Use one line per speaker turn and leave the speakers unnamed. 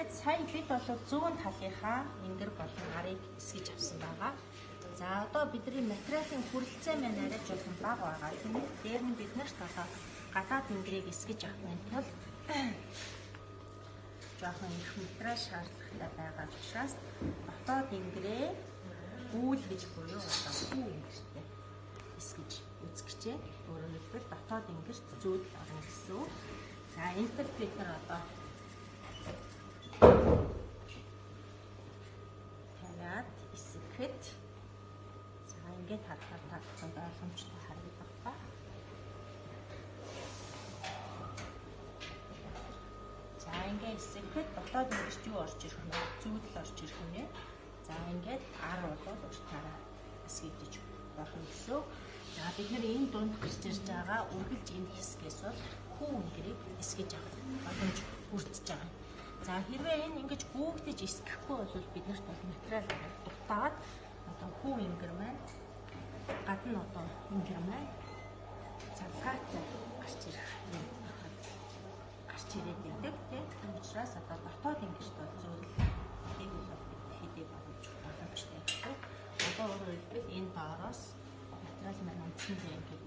ингээд сая бид бол зүүн талынхаа ингэр болон арыг эсгэж авсан байгаа. За одоо бидний материалын хүрэлцээ маань арай жоохон бага байгаа. Тэгмээ дээр нь бид нарт одоо гадаад ингэрийг эсгэж авахын тулд жоохон их материал шаардлагатай байгаа учраас дотоод ингэрээ гүүл гэж буюу одоо хүү ингэртэй эсгэж үзчихжээ. Өөрөөр хэлбэл дотоод ингэрт зүүд орно гэсэн үг. За энэ төр бид нар одоо тавиад эсгэхэд за ингээд харахад таатай ойлгомжтой харагдах ба. За ингээд эсгэхэд дотоод ингэрт юу орж ирэх вэ? Зүүдэл орж ирэх нь. За ингээд ар болоод уртаараа эсгэж болно гэсэн үг. За бид нар энэ дунд гарч ирж байгаа үргэлж энэ хэсгээс бол хүү ингэрийг эсгэж авах боломж бүрдэж байгаа. За хэрвээ энэ ингэж гүгдэж эсгэхгүй бол бид нарт бол материал дутаад одоо хүү ингэр маань гадна одоо ингэр маань цагаатай гарч ирэх юм гарч ирээд байдаг тийм. Учраас одоо дотоод ингэрт бол зөвлөл хэдий бол хэдий боломжтой гэсэн. Одоо өөрөөр хэлбэл энэ доороос материал маань үндсэндээ ингэж